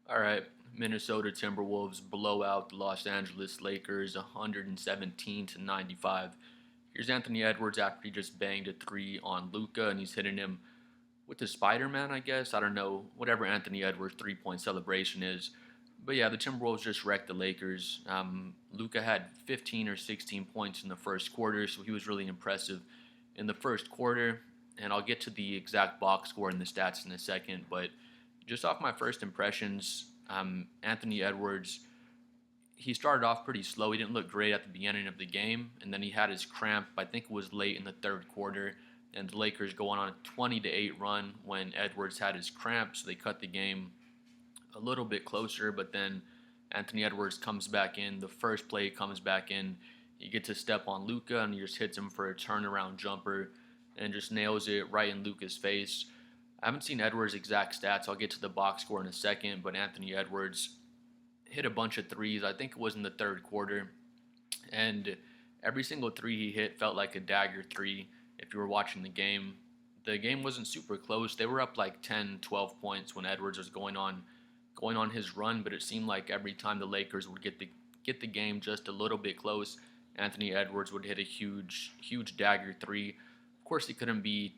All right, Minnesota Timberwolves blow out the Los Angeles Lakers 117 to 95. Here's Anthony Edwards after he just banged a three on Luca, and he's hitting him with the Spider-Man, I guess. I don't know, whatever Anthony Edwards three-point celebration is. But yeah, the Timberwolves just wrecked the Lakers. Luca had 15 or 16 points in the first quarter, so he was really impressive in the first quarter. And I'll get to the exact box score and the stats in a second. But just off my first impressions, Anthony Edwards, he started off pretty slow. He didn't look great at the beginning of the game, and then he had his cramp. I think it was late in the third quarter, and the Lakers go on a 20-8 run when Edwards had his cramp, so they cut the game a little bit closer. But then Anthony Edwards comes back in. The first play comes back in. He gets a step on Luca, and he just hits him for a turnaround jumper, and just nails it right in Luca's face. I haven't seen Edwards' exact stats. I'll get to the box score in a second, but Anthony Edwards hit a bunch of threes. I think it was in the third quarter. And every single three he hit felt like a dagger three if you were watching the game. The game wasn't super close. They were up like 10, 12 points when Edwards was going on his run, but it seemed like every time the Lakers would get the game just a little bit close, Anthony Edwards would hit a huge dagger three. Of course, he couldn't be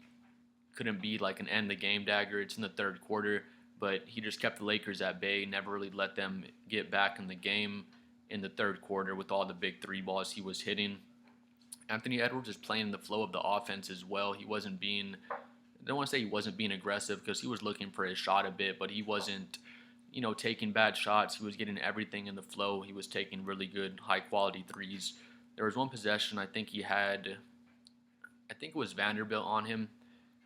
like an end the game dagger. It's in the third quarter, but he just kept the Lakers at bay, never really let them get back in the game in the third quarter with all the big three balls he was hitting. Anthony Edwards is playing the flow of the offense as well. He wasn't being, I don't want to say he wasn't being aggressive because he was looking for his shot a bit, but he wasn't, taking bad shots. He was getting everything in the flow. He was taking really good, high quality threes. There was one possession I think it was Vanderbilt on him,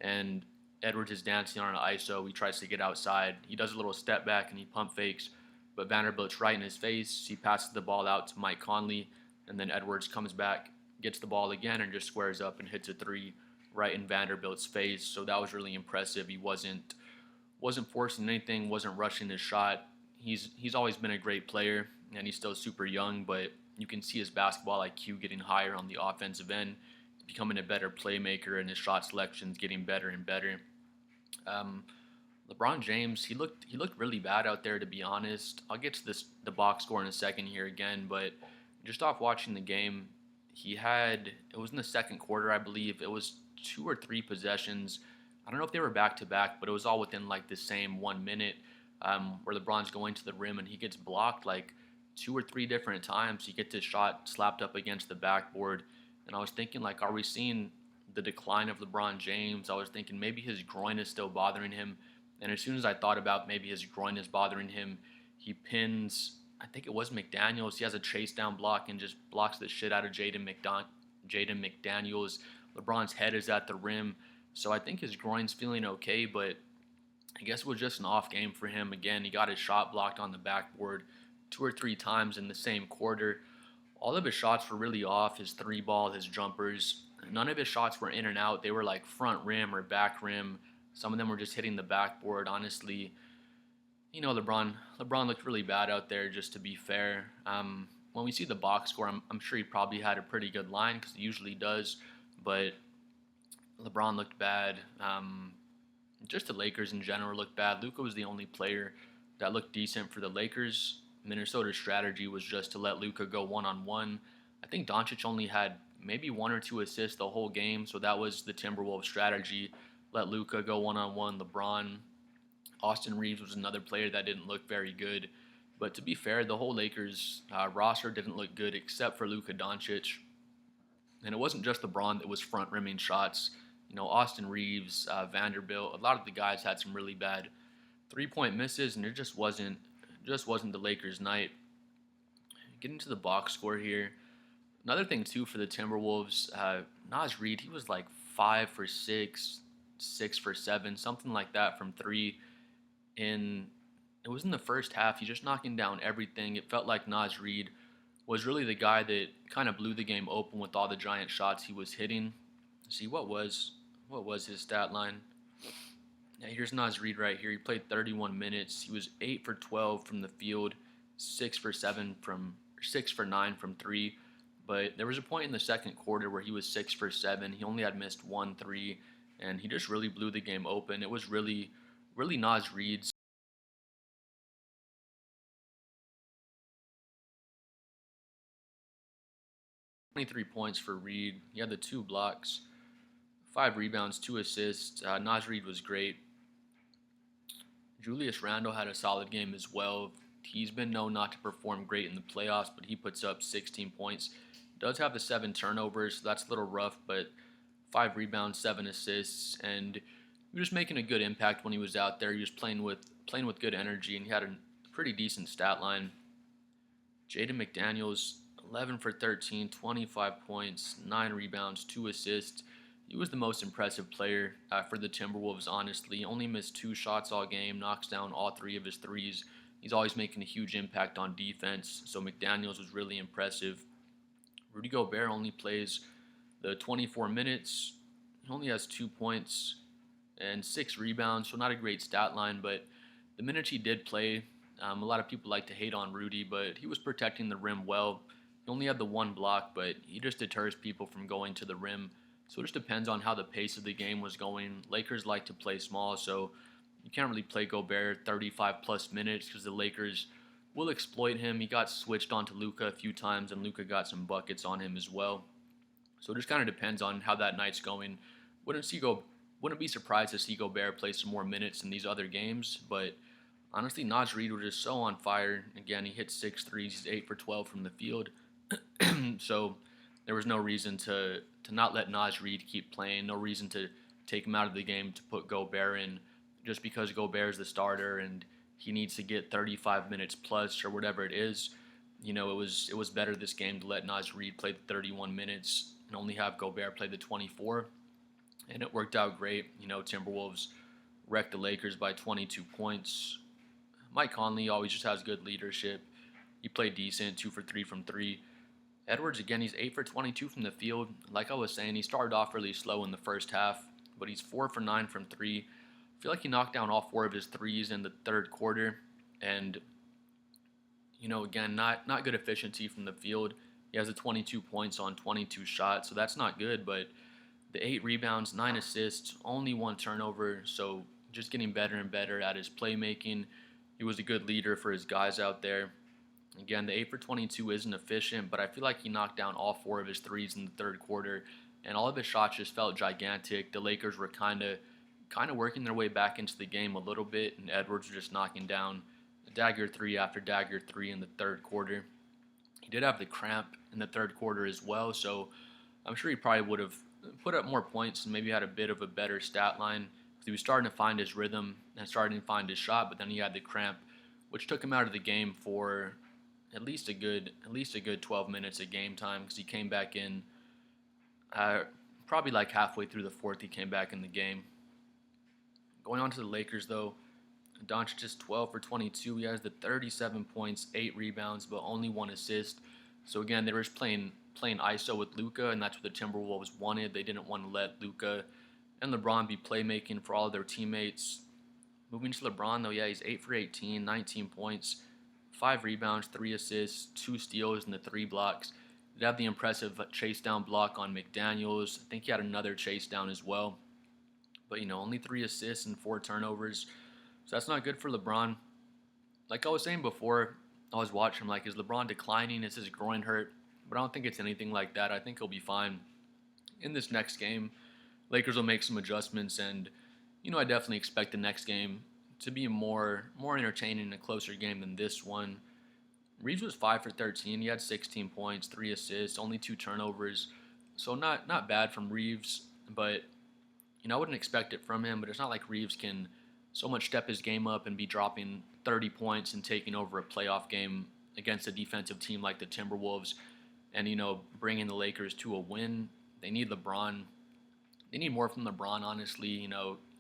and Edwards is dancing on an ISO. He tries to get outside. He does a little step back and he pump fakes, but Vanderbilt's right in his face. He passes the ball out to Mike Conley, and then Edwards comes back, gets the ball again, and just squares up and hits a three right in Vanderbilt's face. So that was really impressive. He wasn't forcing anything, wasn't rushing his shot. He's always been a great player, and he's still super young, but you can see his basketball IQ getting higher on the offensive end. He's becoming a better playmaker, and his shot selection's getting better and better. Um, LeBron James, he looked really bad out there, to be honest. I'll get to the box score in a second here again, but just off watching the game, it was in the second quarter, I believe. It was two or three possessions. I don't know if they were back to back, but it was all within like the same 1 minute, where LeBron's going to the rim and he gets blocked like two or three different times. He gets his shot slapped up against the backboard, and I was thinking, like, are we seeing the decline of LeBron James? I was thinking maybe his groin is still bothering him. And as soon as I thought about maybe his groin is bothering him, he pins, I think it was McDaniels. He has a chase down block and just blocks the shit out of Jaden McDaniels. LeBron's head is at the rim. So I think his groin's feeling okay, but I guess it was just an off game for him. Again, he got his shot blocked on the backboard two or three times in the same quarter. All of his shots were really off. His three ball, his jumpers. None of his shots were in and out. They were like front rim or back rim. Some of them were just hitting the backboard. Honestly, LeBron looked really bad out there. Just to be fair, when we see the box score, I'm sure he probably had a pretty good line because he usually does. But LeBron looked bad. Just the Lakers in general looked bad. Luka was the only player that looked decent for the Lakers. Minnesota's strategy was just to let Luka go one on one. I think Doncic only had maybe one or two assists the whole game, so that was the Timberwolves strategy. Let Luka go one on one. LeBron, Austin Reeves was another player that didn't look very good. But to be fair, the whole Lakers roster didn't look good except for Luka Doncic. And it wasn't just LeBron that was front rimming shots. Austin Reeves, Vanderbilt, a lot of the guys had some really bad 3-point misses, and it just wasn't the Lakers' night. Getting to the box score here. Another thing too for the Timberwolves, Naz Reid, he was like 5 for 6, 6 for 7, something like that from three. In It was in the first half. He's just knocking down everything. It felt like Naz Reid was really the guy that kind of blew the game open with all the giant shots he was hitting. See, what was his stat line? Yeah, here's Naz Reid right here. He played 31 minutes. He was 8 for 12 from the field, 6 for 9 from three. But there was a point in the second quarter where he was 6 for 7. He only had missed one three, and he just really blew the game open. It was really, really Naz Reid's 23 points for Reed. He had the 2 blocks, 5 rebounds, 2 assists. Naz Reid was great. Julius Randle had a solid game as well. He's been known not to perform great in the playoffs, but he puts up 16 points. Does have the 7 turnovers, so that's a little rough, but 5 rebounds, 7 assists, and he was just making a good impact when he was out there. He was playing with good energy, and he had a pretty decent stat line. Jaden McDaniels, 11 for 13, 25 points, 9 rebounds, 2 assists. He was the most impressive player for the Timberwolves, honestly. He only missed 2 shots all game, knocks down all 3 of his threes. He's always making a huge impact on defense, so McDaniels was really impressive. Rudy Gobert only plays the 24 minutes. He only has 2 points and 6 rebounds, so not a great stat line, but the minutes he did play, a lot of people like to hate on Rudy, but he was protecting the rim well. He only had the 1 block, but he just deters people from going to the rim. So it just depends on how the pace of the game was going. Lakers like to play small, so you can't really play Gobert 35 plus minutes because the Lakers will exploit him. He got switched onto Luka a few times, and Luka got some buckets on him as well. So it just kind of depends on how that night's going. Wouldn't be surprised to see Gobert play some more minutes in these other games, but honestly, Naz Reid was just so on fire. Again, he hit 6 threes. He's 8 for 12 from the field. So there was no reason to not let Naz Reid keep playing. No reason to take him out of the game to put Gobert in just because Gobert is the starter and he needs to get 35 minutes plus or whatever it is. It was better this game to let Naz Reid play the 31 minutes and only have Gobert play the 24. And it worked out great. Timberwolves wrecked the Lakers by 22 points. Mike Conley always just has good leadership. He played decent, 2 for 3 from 3. Edwards, again, he's 8 for 22 from the field. Like I was saying, he started off really slow in the first half, but he's 4 for 9 from 3. I feel like he knocked down all 4 of his threes in the third quarter. And, again, not good efficiency from the field. He has the 22 points on 22 shots, so that's not good, but the 8 rebounds, 9 assists, only 1 turnover, so just getting better and better at his playmaking. He was a good leader for his guys out there. Again, the 8 for 22 isn't efficient, but I feel like he knocked down all 4 of his threes in the third quarter, and all of his shots just felt gigantic. The Lakers were kind of working their way back into the game a little bit, and Edwards was just knocking down dagger 3 after dagger 3 in the third quarter. He did have the cramp in the third quarter as well, so I'm sure he probably would have put up more points and maybe had a bit of a better stat line because he was starting to find his rhythm and starting to find his shot, but then he had the cramp, which took him out of the game for at least a good 12 minutes of game time because he came back in probably like halfway through the fourth. He came back in the game. Going on to the Lakers though, Doncic just 12 for 22. He has the 37 points, 8 rebounds, but only 1 assist. So again, they were just playing ISO with Luka, and that's what the Timberwolves wanted. They didn't want to let Luka and LeBron be playmaking for all of their teammates. Moving to LeBron though, yeah, he's 8 for 18, 19 points, 5 rebounds, 3 assists, 2 steals, and the 3 blocks. He had the impressive chase down block on McDaniels. I think he had another chase down as well. But only 3 assists and 4 turnovers. So that's not good for LeBron. Like I was saying before, I was watching, like, is LeBron declining? Is his groin hurt? But I don't think it's anything like that. I think he'll be fine. In this next game, Lakers will make some adjustments, and I definitely expect the next game to be more entertaining and a closer game than this one. Reeves was 5 for 13. He had 16 points, 3 assists, only 2 turnovers. So not bad from Reeves, but I wouldn't expect it from him. But it's not like Reeves can so much step his game up and be dropping 30 points and taking over a playoff game against a defensive team like the Timberwolves and, bringing the Lakers to a win. They need LeBron. They need more from LeBron, honestly.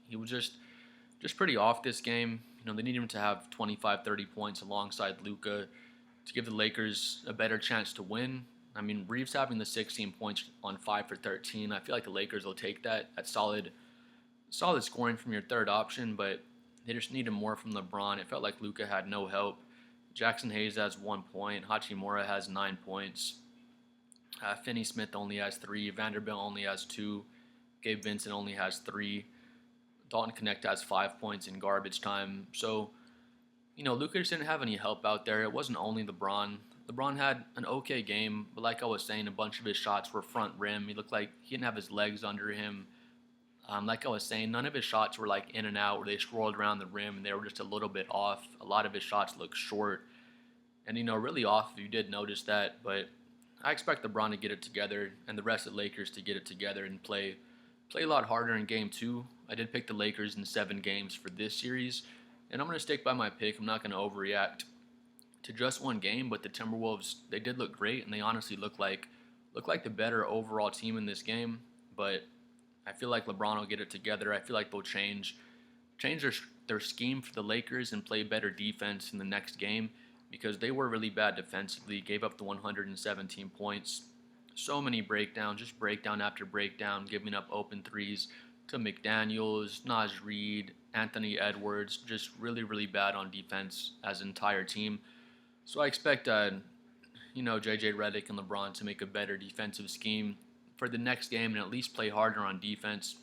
He was just pretty off this game. They need him to have 25, 30 points alongside Luka to give the Lakers a better chance to win. I mean, Reeves having the 16 points on 5 for 13, I feel like the Lakers will take that. That's solid scoring from your third option, but they just needed more from LeBron. It felt like Luka had no help. Jackson Hayes has 1 point. Hachimura has 9 points. Finney-Smith only has 3. Vanderbilt only has 2. Gabe Vincent only has 3. Dalton Connect has 5 points in garbage time. So, Luka just didn't have any help out there. It wasn't only LeBron. LeBron had an okay game, but like I was saying, a bunch of his shots were front rim. He looked like he didn't have his legs under him. Like I was saying, none of his shots were like in and out where they swirled around the rim and they were just a little bit off. A lot of his shots looked short and, really off if you did notice that. But I expect LeBron to get it together and the rest of the Lakers to get it together and play a lot harder in game two. I did pick the Lakers in 7 games for this series, and I'm going to stick by my pick. I'm not going to overreact to just one game, but the Timberwolves, they did look great and they honestly look like the better overall team in this game. But I feel like LeBron will get it together. I feel like they'll change their scheme for the Lakers and play better defense in the next game because they were really bad defensively. Gave up the 117 points. So many breakdowns, just breakdown after breakdown, giving up open threes to McDaniels, Naj Reid, Anthony Edwards, just really, really bad on defense as an entire team. So I expect, JJ Redick and LeBron to make a better defensive scheme for the next game and at least play harder on defense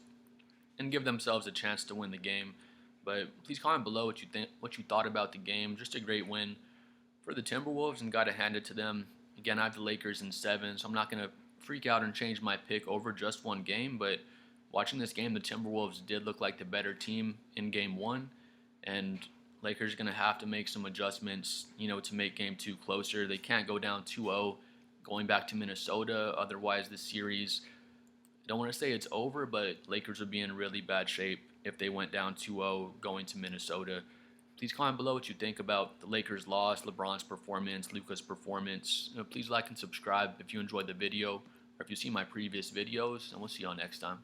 and give themselves a chance to win the game. But please comment below what you thought about the game. Just a great win for the Timberwolves, and got to hand it to them. Again, I have the Lakers in 7, so I'm not going to freak out and change my pick over just one game. But watching this game, the Timberwolves did look like the better team in game 1, and Lakers are going to have to make some adjustments, to make game 2 closer. They can't go down 2-0 going back to Minnesota. Otherwise, the series, I don't want to say it's over, but Lakers would be in really bad shape if they went down 2-0 going to Minnesota. Please comment below what you think about the Lakers' loss, LeBron's performance, Luka's performance. Please like and subscribe if you enjoyed the video or if you've seen my previous videos, and we'll see y'all next time.